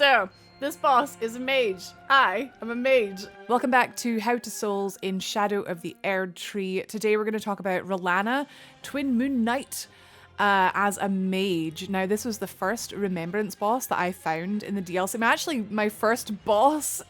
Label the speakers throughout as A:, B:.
A: So, this boss is a mage. I am a mage.
B: Welcome back to How to Souls in Shadow of the Erdtree. Today we're going to talk about Rellana, Twin Moon Knight, as a mage. Now, this was the first Remembrance boss that I found in the DLC. Actually, my first boss,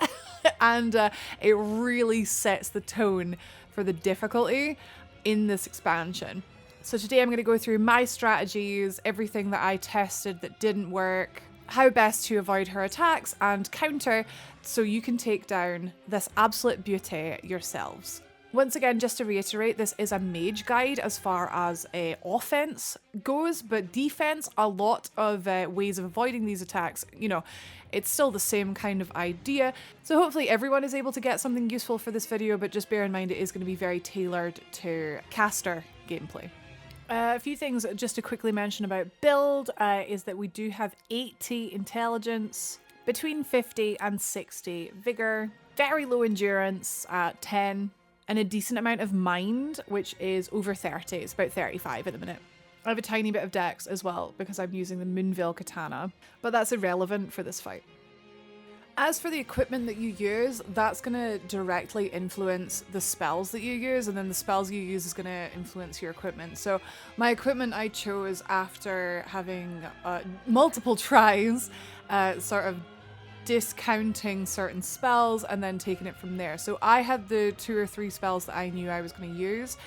B: and it really sets the tone for the difficulty in this expansion. So today I'm going to go through my strategies, everything that I tested that didn't work, how best to avoid her attacks and counter so you can take down this absolute beauty yourselves. Once again, just to reiterate, this is a mage guide as far as offense goes, but defense, a lot of ways of avoiding these attacks, you know, it's still the same kind of idea. So hopefully everyone is able to get something useful for this video, but just bear in mind it is going to be very tailored to caster gameplay. A few things just to quickly mention about build is that we do have 80 intelligence, between 50 and 60 vigor, very low endurance at 10, and a decent amount of mind, which is over 30. It's about 35 at the minute. I have a tiny bit of dex as well because I'm using the Moonveil katana, but that's irrelevant for this fight. As for the equipment that you use, that's going to directly influence the spells that you use, and then the spells you use is going to influence your equipment. So my equipment I chose after having multiple tries, sort of discounting certain spells and then taking it from there. So I had the 2 or 3 spells that I knew I was going to use,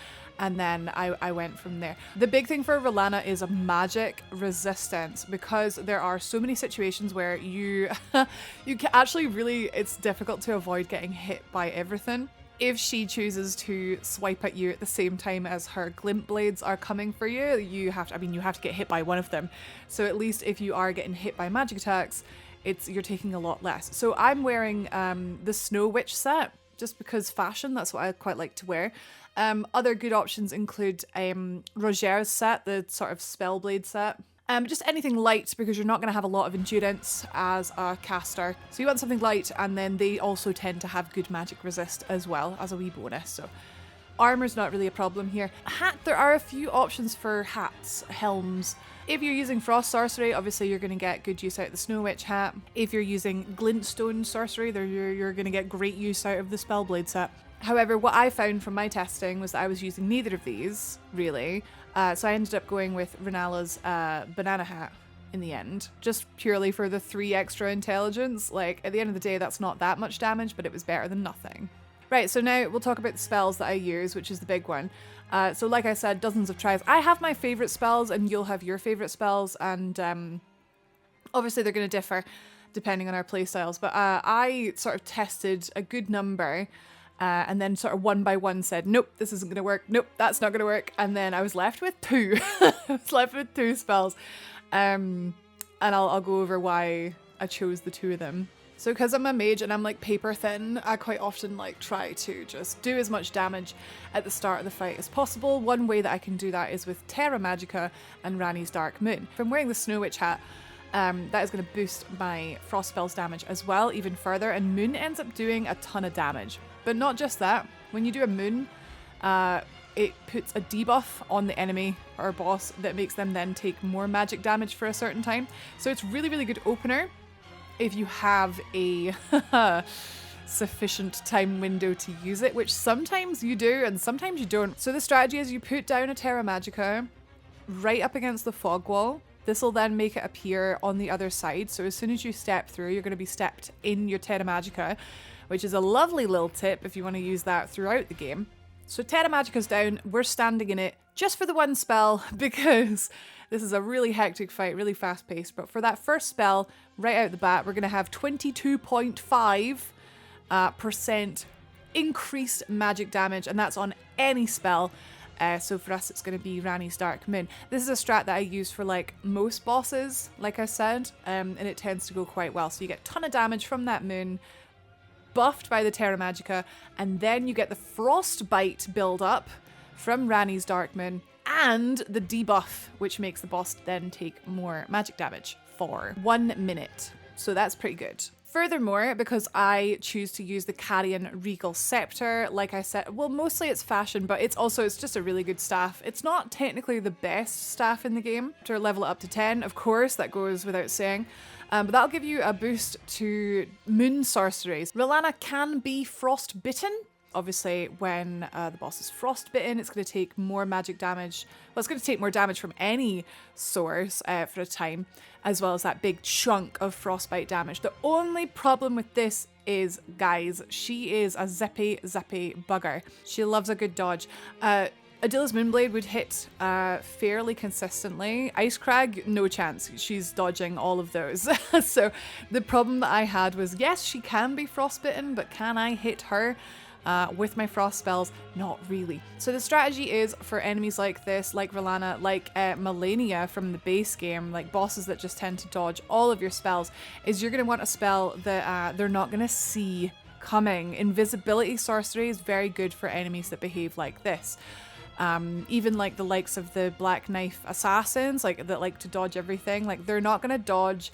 B: and then I went from there. The big thing for Rellana is a magic resistance, because there are so many situations where you can actually really, it's difficult to avoid getting hit by everything. If she chooses to swipe at you at the same time as her glint blades are coming for you, you have to get hit by one of them. So at least if you are getting hit by magic attacks, you're taking a lot less. So I'm wearing the Snow Witch set, just because fashion, that's what I quite like to wear. Other good options include Roger's set, the sort of Spellblade set. Just anything light, because you're not going to have a lot of endurance as a caster. So you want something light, and then they also tend to have good magic resist as well as a wee bonus. So armor's not really a problem here. Hat, there are a few options for hats, helms. If you're using Frost Sorcery, obviously you're going to get good use out of the Snow Witch hat. If you're using Glintstone Sorcery, you're going to get great use out of the Spellblade set. However, what I found from my testing was that I was using neither of these, really. So I ended up going with Renala's banana hat in the end, just purely for the 3 extra intelligence. Like, at the end of the day, that's not that much damage, but it was better than nothing. Right, so now we'll talk about the spells that I use, which is the big one. So like I said, dozens of tries. I have my favourite spells, and you'll have your favourite spells, and obviously they're going to differ depending on our playstyles, but I sort of tested a good number, and then sort of one by one said, nope, this isn't going to work, nope, that's not going to work, and then I was left with 2. I was left with 2 spells, and I'll go over why I chose the 2 of them. So because I'm a mage and I'm like paper thin, I quite often like try to just do as much damage at the start of the fight as possible. One way that I can do that is with Terra Magica and Ranni's Dark Moon. If I'm wearing the Snow Witch hat, that is going to boost my frost spells damage as well, even further, and Moon ends up doing a ton of damage. But not just that, when you do a Moon, it puts a debuff on the enemy or boss that makes them then take more magic damage for a certain time. So it's really, really good opener if you have a sufficient time window to use it, which sometimes you do and sometimes you don't. So the strategy is you put down a Terra Magica right up against the fog wall. This will then make it appear on the other side. So as soon as you step through, you're going to be stepped in your Terra Magica, which is a lovely little tip if you want to use that throughout the game. So Terra Magica's down, we're standing in it just for the one spell, because this is a really hectic fight, really fast paced. But for that first spell, right out the bat, we're going to have 22.5% increased magic damage, and that's on any spell. So for us, it's going to be Ranni's Dark Moon. This is a strat that I use for like most bosses, like I said, and it tends to go quite well. So you get a ton of damage from that moon, buffed by the Terra Magica, and then you get the Frostbite build up from Ranni's Dark Moon, and the debuff, which makes the boss then take more magic damage for 1 minute. So that's pretty good. Furthermore, because I choose to use the Carrion Regal Scepter, like I said, well, mostly it's fashion, but it's just a really good staff. It's not technically the best staff in the game. To level it up to 10, of course, that goes without saying. But that'll give you a boost to moon sorceries. Rellana can be frostbitten. Obviously, when the boss is frostbitten, it's going to take more magic damage. Well, it's going to take more damage from any source for a time, as well as that big chunk of frostbite damage. The only problem with this is, guys, she is a zippy bugger. She loves a good dodge. Adila's Moonblade would hit fairly consistently. Ice Crag, no chance. She's dodging all of those. So the problem that I had was, yes, she can be frostbitten, but can I hit her with my frost spells? Not really. So the strategy is for enemies like this, like Rellana, like Malenia from the base game, like bosses that just tend to dodge all of your spells, is you're going to want a spell that they're not going to see coming. Invisibility sorcery is very good for enemies that behave like this. Even like the likes of the Black Knife assassins, like that like to dodge everything, like they're not going to dodge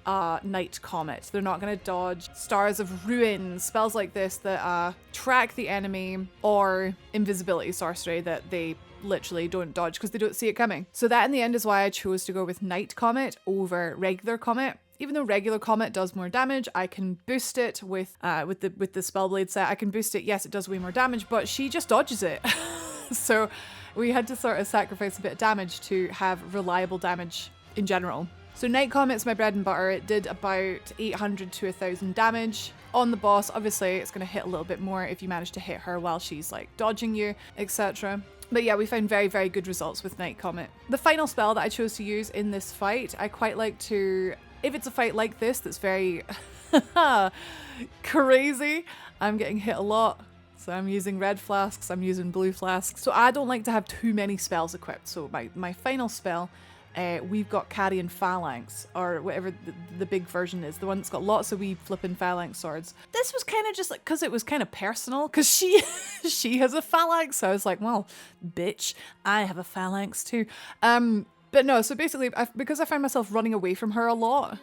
B: Night Comet. They're not going to dodge Stars of Ruin, spells like this that track the enemy, or invisibility sorcery that they literally don't dodge because they don't see it coming. So that in the end is why I chose to go with Night Comet over regular Comet. Even though regular Comet does more damage, I can boost it with the Spellblade set. I can boost it. Yes, it does way more damage, but she just dodges it. So we had to sort of sacrifice a bit of damage to have reliable damage in general. So Night Comet's my bread and butter. It did about 800 to 1,000 damage on the boss. Obviously, it's going to hit a little bit more if you manage to hit her while she's like dodging you, etc. But yeah, we found very, very good results with Night Comet. The final spell that I chose to use in this fight, I quite like to, if it's a fight like this that's very crazy, I'm getting hit a lot. So I'm using red flasks, I'm using blue flasks. So I don't like to have too many spells equipped. So my final spell, we've got Carrion Phalanx, or whatever the big version is, the one that's got lots of wee flipping phalanx swords. This was kind of just like, because it was kind of personal, because she has a phalanx. So I was like, well, bitch, I have a phalanx too. But no, so basically, because I find myself running away from her a lot,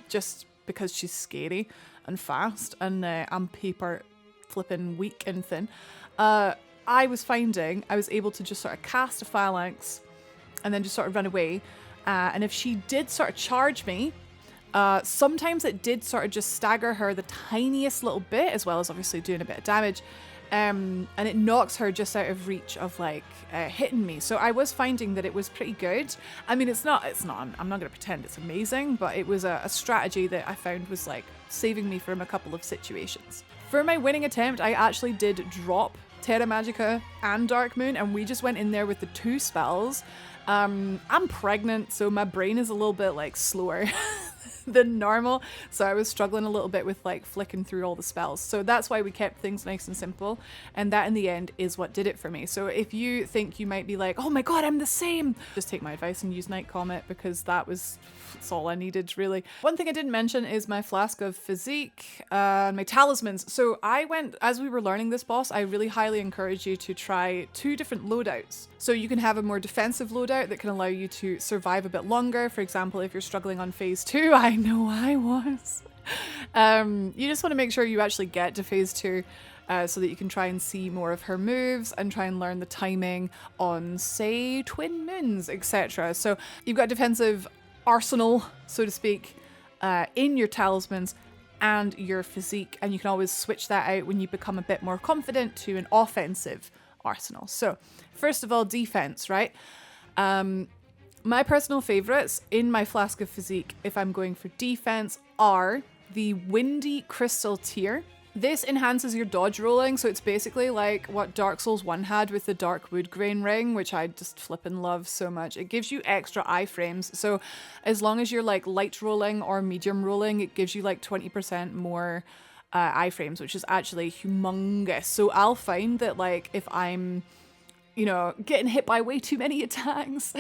B: just because she's scary and fast, and I'm paper flipping weak and thin, I was finding I was able to just sort of cast a phalanx and then just sort of run away. And if she did sort of charge me, sometimes it did sort of just stagger her the tiniest little bit, as well as obviously doing a bit of damage. And it knocks her just out of reach of like hitting me. So I was finding that it was pretty good. I mean, it's not, I'm not going to pretend it's amazing, but it was a strategy that I found was like saving me from a couple of situations. For my winning attempt, I actually did drop Terra Magica and Dark Moon, and we just went in there with the 2 spells. I'm pregnant, so my brain is a little bit like slower than normal, so I was struggling a little bit with like flicking through all the spells. So that's why we kept things nice and simple, and that in the end is what did it for me. So if you think you might be like, oh my god, I'm the same, just take my advice and use Night Comet, because that's all I needed, really. One thing I didn't mention is my flask of Physik, my talismans. So I went, as we were learning this boss, I really highly encourage you to try 2 different loadouts. So you can have a more defensive loadout that can allow you to survive a bit longer. For example, if you're struggling on phase 2, I know I was. You just want to make sure you actually get to phase 2 so that you can try and see more of her moves and try and learn the timing on, say, twin moons, etc. So you've got a defensive arsenal, so to speak, in your talismans and your physique, and you can always switch that out when you become a bit more confident to an offensive arsenal. So first of all, defense, right? My personal favorites in my flask of physique, if I'm going for defense, are the Windy Crystal Tear. This enhances your dodge rolling, so it's basically like what Dark Souls 1 had with the Dark Wood Grain Ring, which I just flippin' love so much. It gives you extra iframes, so as long as you're like light rolling or medium rolling, it gives you like 20% more iframes, which is actually humongous. So I'll find that like if I'm, you know, getting hit by way too many attacks,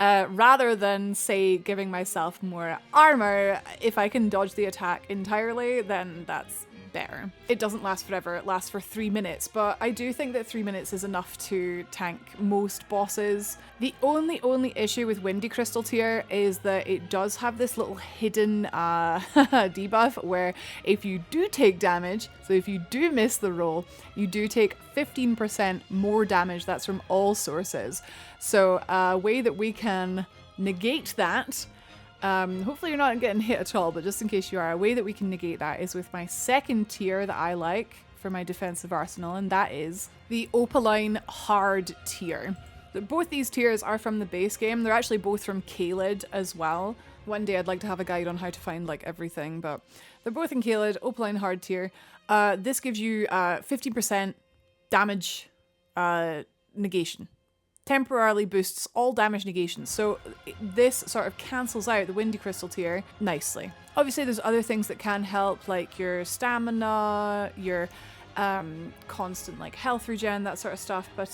B: rather than say giving myself more armor, if I can dodge the attack entirely, then that's better. It doesn't last forever, it lasts for 3 minutes, but I do think that 3 minutes is enough to tank most bosses. The only issue with Windy Crystal Tear is that it does have this little hidden debuff where if you do take damage, so if you do miss the roll, you do take 15% more damage. That's from all sources. So a way that we can negate that Hopefully you're not getting hit at all, but just in case you are, a way that we can negate that is with my second tier that I like for my defensive arsenal, and that is the Opaline Hard tier. Both these tiers are from the base game. They're actually both from Caelid as well. One day I'd like to have a guide on how to find like everything, but they're both in Caelid, Opaline Hard tier. This gives you 50% damage negation. Temporarily boosts all damage negations. So this sort of cancels out the Windy Crystal tier nicely. Obviously there's other things that can help, like your stamina, your constant like health regen, that sort of stuff, but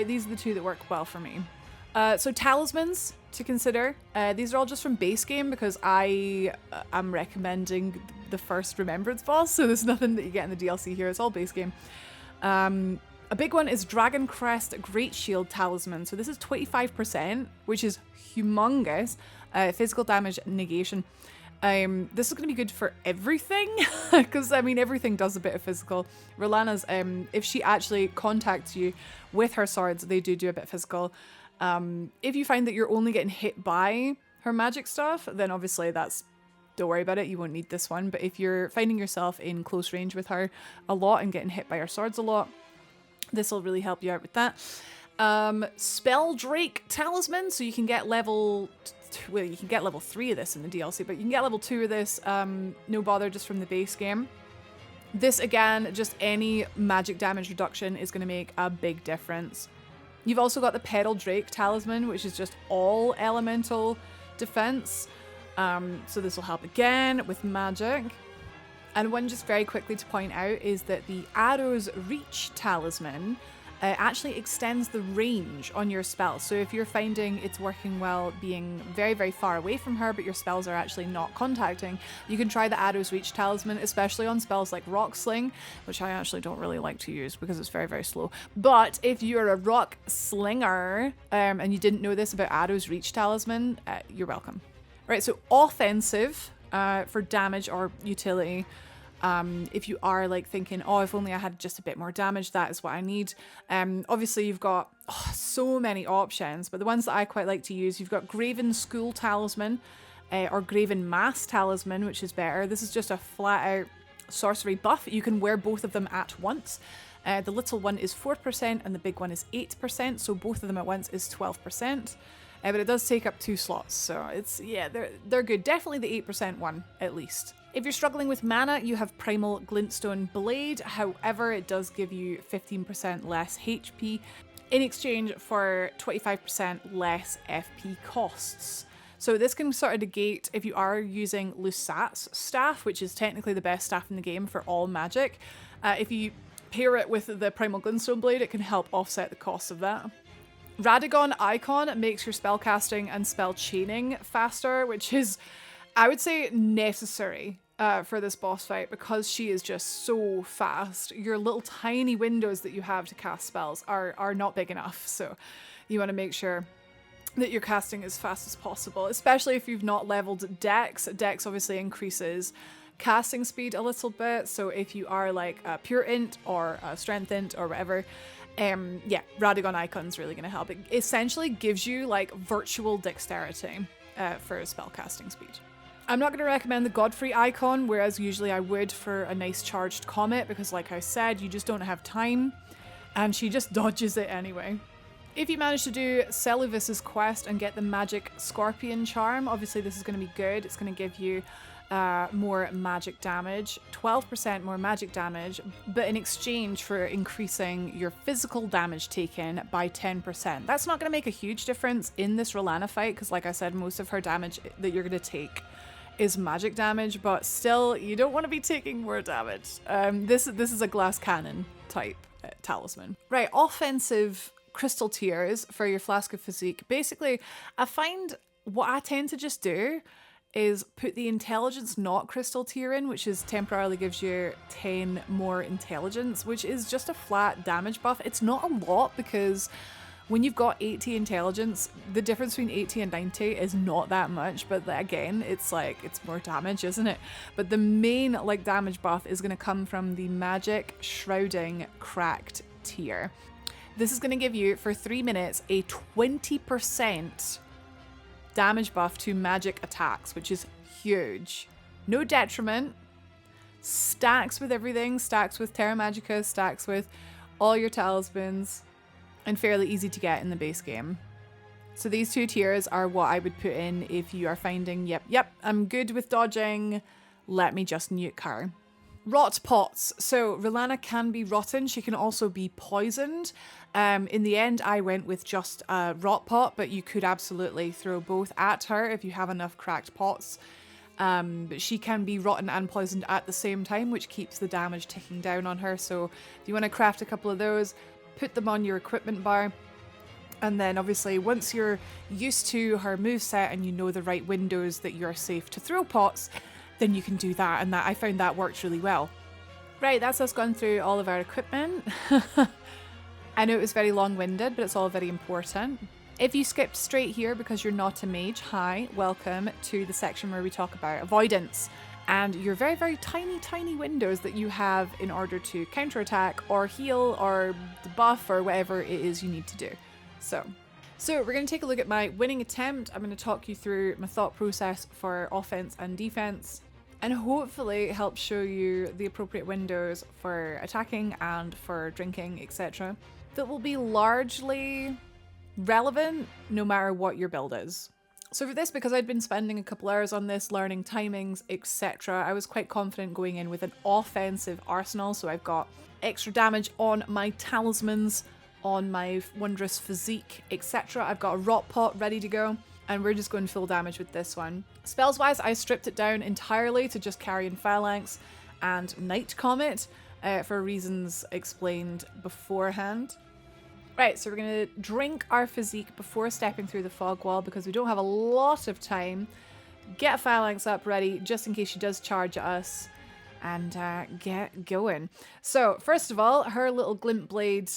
B: these are the two that work well for me. So talismans to consider. These are all just from base game because I am recommending the first Remembrance boss, so there's nothing that you get in the DLC here. It's all base game. A big one is Dragon Crest Great Shield Talisman. So this is 25%, which is humongous. Physical damage negation. This is going to be good for everything, because I mean everything does a bit of physical. Rellana's, if she actually contacts you with her swords, they do a bit of physical. If you find that you're only getting hit by her magic stuff, then obviously don't worry about it, you won't need this one. But if you're finding yourself in close range with her a lot and getting hit by her swords a lot, this will really help you out with that. Spell Drake Talisman, so you can get level... Well, you can get level 3 of this in the DLC, but you can get level 2 of this, no bother, just from the base game. This, again, just any magic damage reduction is going to make a big difference. You've also got the Pedal Drake Talisman, which is just all elemental defense. So this will help again with magic. And one just very quickly to point out is that the Arrow's Reach Talisman actually extends the range on your spells. So if you're finding it's working well being very, very far away from her, but your spells are actually not contacting, you can try the Arrow's Reach Talisman, especially on spells like Rock Sling, which I actually don't really like to use because it's very, very slow. But if you're a Rock Slinger and you didn't know this about Arrow's Reach Talisman, you're welcome. Right, so offensive for damage or utility. If you are like thinking, oh, if only I had just a bit more damage, that is what I need. Obviously you've got so many options, but the ones that I quite like to use, you've got Graven School Talisman or Graven Mass Talisman, which is better. This is just a flat out sorcery buff. You can wear both of them at once. The little one is 4% and the big one is 8%, so both of them at once is 12%. But it does take up 2 slots, so it's, yeah, they're good. Definitely the 8% one, at least. If you're struggling with mana, you have Primal Glintstone Blade. However, it does give you 15% less HP in exchange for 25% less FP costs. So this can sort of negate if you are using Lusat's staff, which is technically the best staff in the game for all magic. If you pair it with the Primal Glintstone Blade, it can help offset the cost of that. Radagon Icon makes your spellcasting and spell chaining faster, which is, I would say, necessary for this boss fight because she is just so fast. Your little tiny windows that you have to cast spells are not big enough, so you want to make sure that you're casting as fast as possible, especially if you've not leveled Dex. Dex obviously increases casting speed a little bit, so if you are like a pure int or a strength int or whatever, yeah, Radagon Icon's really going to help. It essentially gives you like virtual dexterity for spellcasting speed. I'm not going to recommend the Godfrey icon, whereas usually I would for a nice charged comet, because like I said, you just don't have time, and she just dodges it anyway. If you manage to do Celuvis's quest and get the magic scorpion charm, obviously this is going to be good. It's going to give you more magic damage, 12% more magic damage, but in exchange for increasing your physical damage taken by 10%. That's not going to make a huge difference in this Rellana fight, because like I said, most of her damage that you're going to take is magic damage, but still, you don't want to be taking more damage. This is a glass cannon type talisman. Right, offensive crystal tiers for your Flask of Physik. Basically, I find what I tend to just do is put the intelligence not crystal tier in, which is temporarily gives you 10 more intelligence, which is just a flat damage buff. It's not a lot, because when you've got 80 intelligence, the difference between 80 and 90 is not that much, but again, it's like, it's more damage, isn't it? But the main like damage buff is going to come from the Magic Shrouding Cracked tier. This is going to give you, for 3 minutes, a 20% damage buff to magic attacks, which is huge. No detriment. Stacks with everything. Stacks with Terra Magica. Stacks with all your talismans. And fairly easy to get in the base game. So these 2 tiers are what I would put in if you are finding, yep, I'm good with dodging. Let me just nuke her. Rot pots. So Rellana can be rotten. She can also be poisoned. In the end, I went with just a rot pot, but you could absolutely throw both at her if you have enough cracked pots. But she can be rotten and poisoned at the same time, which keeps the damage ticking down on her. So if you want to craft a couple of those, put them on your equipment bar. And then obviously once you're used to her moveset and you know the right windows that you're safe to throw pots, then you can do that, and that I found that worked really well. Right, that's us gone through all of our equipment. I know it was very long-winded, but it's all very important. If you skipped straight here because you're not a mage, hi, welcome to the section where we talk about avoidance and your very, very tiny, tiny windows that you have in order to counterattack or heal or debuff or whatever it is you need to do. So we're going to take a look at my winning attempt. I'm going to talk you through my thought process for offense and defense, and hopefully help show you the appropriate windows for attacking and for drinking, etc. that will be largely relevant no matter what your build is. So for this, because I'd been spending a couple hours on this, learning timings, etc., I was quite confident going in with an offensive arsenal. So I've got extra damage on my talismans, on my wondrous physique, etc. I've got a rot pot ready to go, and we're just going full damage with this one. Spells wise, I stripped it down entirely to just Carrion Phalanx and Night Comet for reasons explained beforehand. Right, so we're going to drink our physique before stepping through the fog wall because we don't have a lot of time. Get Phalanx up ready just in case she does charge at us, and get going. So first of all, her little glint blade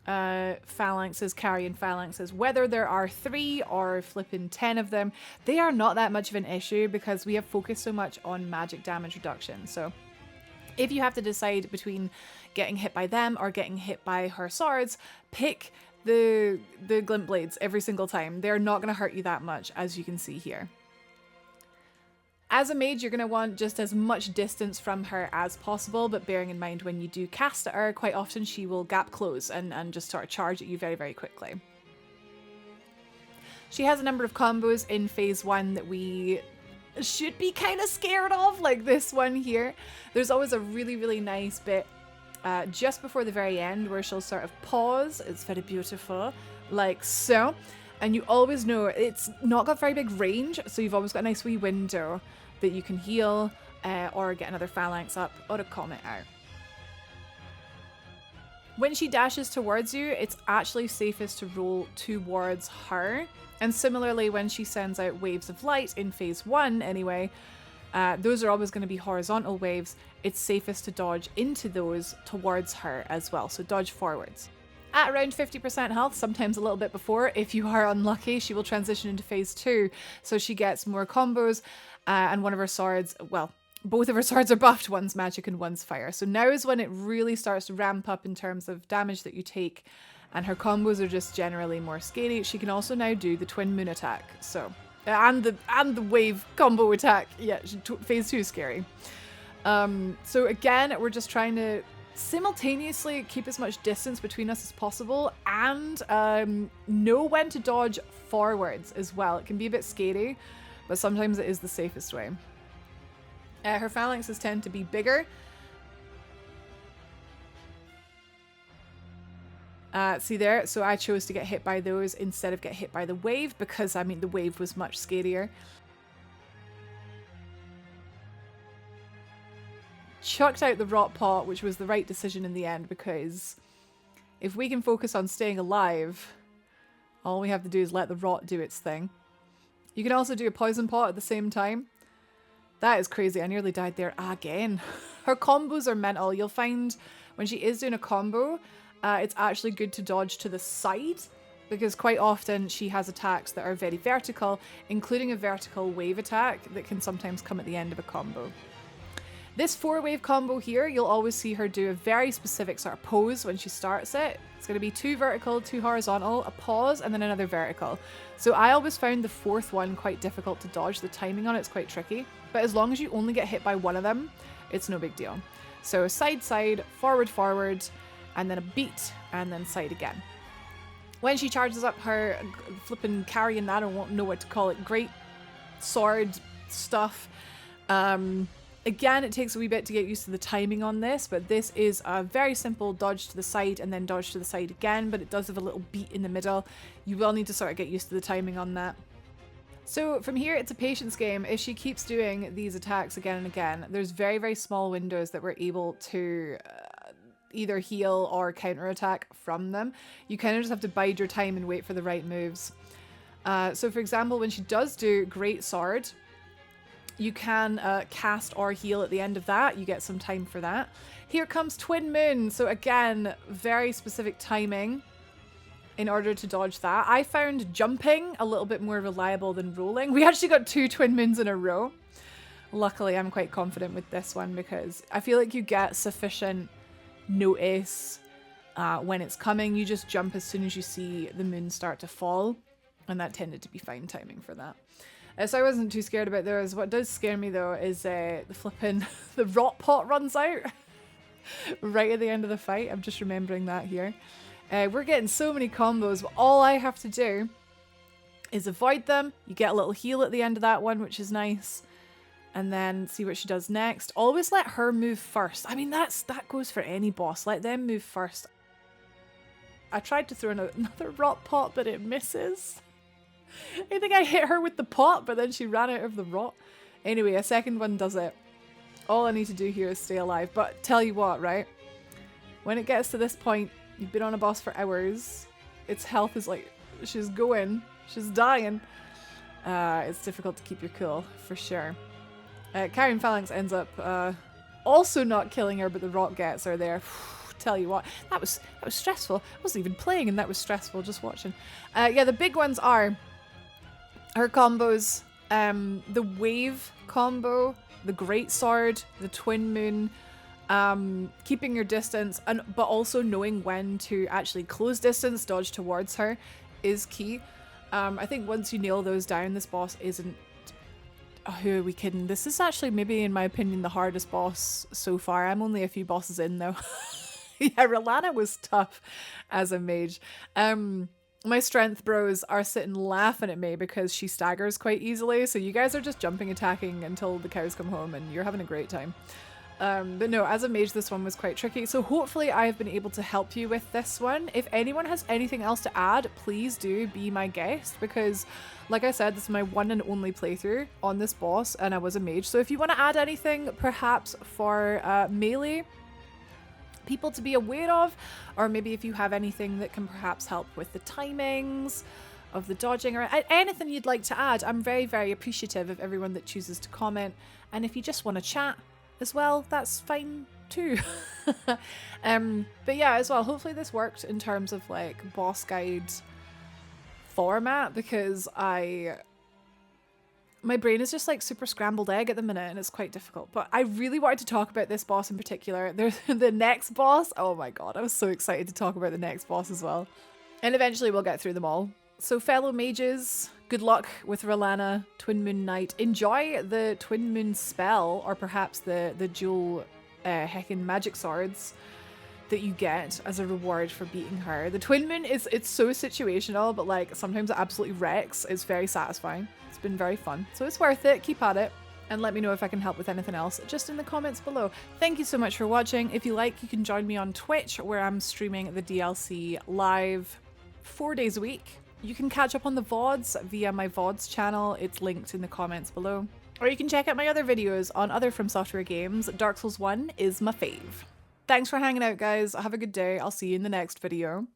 B: phalanxes, Carrion Phalanxes, whether there are 3 or flipping 10 of them, they are not that much of an issue because we have focused so much on magic damage reduction. So if you have to decide between getting hit by them or getting hit by her swords, pick the glint blades every single time. They're not going to hurt you that much, as you can see here. As a mage, you're going to want just as much distance from her as possible, but bearing in mind when you do cast at her, quite often she will gap close and just sort of charge at you very, very quickly. She has a number of combos in phase 1 that we should be kind of scared of, like this one here. There's always a really, really nice bit just before the very end where she'll sort of pause. It's very beautiful, like so. And you always know it's not got very big range, so you've always got a nice wee window that you can heal or get another phalanx up or a comet out. When she dashes towards you, it's actually safest to roll towards her. And similarly, when she sends out waves of light in phase 1 anyway, those are always going to be horizontal waves. It's safest to dodge into those towards her as well, so dodge forwards. At around 50% health, sometimes a little bit before, if you are unlucky, she will transition into phase 2. So she gets more combos and one of her swords, well, both of her swords are buffed, one's magic and one's fire. So now is when it really starts to ramp up in terms of damage that you take, and her combos are just generally more scary. She can also now do the twin moon attack, so and the wave combo attack. Yeah, phase 2 is scary. So again, we're just trying to simultaneously keep as much distance between us as possible and know when to dodge forwards as well. It can be a bit scary, but sometimes it is the safest way. Her phalanxes tend to be bigger. See there? So I chose to get hit by those instead of get hit by the wave because, I mean, the wave was much scarier. Chucked out the rot pot, which was the right decision in the end, because if we can focus on staying alive, all we have to do is let the rot do its thing. You can also do a poison pot at the same time. That is crazy. I nearly died there again. Her combos are mental. You'll find when she is doing a combo, it's actually good to dodge to the side because quite often she has attacks that are very vertical, including a vertical wave attack that can sometimes come at the end of a combo. This 4-wave combo here, you'll always see her do a very specific sort of pose when she starts it. It's going to be 2 vertical, 2 horizontal, a pause, and then another vertical. So I always found the 4th one quite difficult to dodge. The timing on it's quite tricky. But as long as you only get hit by one of them, it's no big deal. So side, side, forward, forward, and then a beat, and then side again. When she charges up her flippin' carrying, I don't know what to call it, great sword stuff. Again, it takes a wee bit to get used to the timing on this, but this is a very simple dodge to the side and then dodge to the side again, but it does have a little beat in the middle. You will need to sort of get used to the timing on that. So from here, it's a patience game. If she keeps doing these attacks again and again, there's very, very small windows that we're able to either heal or counterattack from them. You kind of just have to bide your time and wait for the right moves. So for example, when she does do Great Sword, you can cast or heal at the end of that. You get some time for that. Here comes Twin Moon. So again, very specific timing in order to dodge that. I found jumping a little bit more reliable than rolling. We actually got 2 Twin Moons in a row. Luckily, I'm quite confident with this one because I feel like you get sufficient notice when it's coming. You just jump as soon as you see the moon start to fall, and that tended to be fine timing for that. So I wasn't too scared about those. What does scare me though is the flipping the rot pot runs out right at the end of the fight. I'm just remembering that here. We're getting so many combos, but all I have to do is avoid them. You get a little heal at the end of that one, which is nice. And then see what she does next. Always let her move first. I mean, that goes for any boss. Let them move first. I tried to throw another rot pot, but it misses. I think I hit her with the pot, but then she ran out of the rot. Anyway, a second one does it. All I need to do here is stay alive. But tell you what, right? When it gets to this point, you've been on a boss for hours. Its health is like, she's going. She's dying. It's difficult to keep your cool, for sure. Carrion Phalanx ends up also not killing her, but the rot gets her there. Tell you what, that was stressful. I wasn't even playing and that was stressful just watching. Yeah, the big ones are her combos, the wave combo, the great sword, the twin moon, keeping your distance, but also knowing when to actually close distance, dodge towards her is key. I think once you nail those down, this boss isn't... Oh, who are we kidding? This is actually maybe, in my opinion, the hardest boss so far. I'm only a few bosses in though. Yeah, Rellana was tough as a mage. My strength bros are sitting laughing at me because she staggers quite easily. So you guys are just jumping, attacking until the cows come home and you're having a great time. But no, as a mage, this one was quite tricky. So hopefully I have been able to help you with this one. If anyone has anything else to add, please do be my guest because, like I said, this is my one and only playthrough on this boss and I was a mage. So if you want to add anything, perhaps for melee people to be aware of, or maybe if you have anything that can perhaps help with the timings of the dodging or anything you'd like to add, I'm very, very appreciative of everyone that chooses to comment. And if you just want to chat as well, that's fine too. But yeah, as well, hopefully this worked in terms of like boss guide format because my brain is just like super scrambled egg at the minute and it's quite difficult. But I really wanted to talk about this boss in particular. There's the next boss. Oh my god, I was so excited to talk about the next boss as well. And eventually we'll get through them all. So fellow mages, good luck with Rellana, Twin Moon Knight. Enjoy the Twin Moon spell or perhaps the dual heckin' magic swords that you get as a reward for beating her. The Twin Moon it's so situational, but like sometimes it absolutely wrecks. It's very satisfying. It's been very fun. So it's worth it. Keep at it. And let me know if I can help with anything else just in the comments below. Thank you so much for watching. If you like, you can join me on Twitch where I'm streaming the DLC live 4 days a week. You can catch up on the VODs via my VODs channel. It's linked in the comments below. Or you can check out my other videos on other Fromsoftware games. Dark Souls 1 is my fave. Thanks for hanging out, guys. Have a good day. I'll see you in the next video.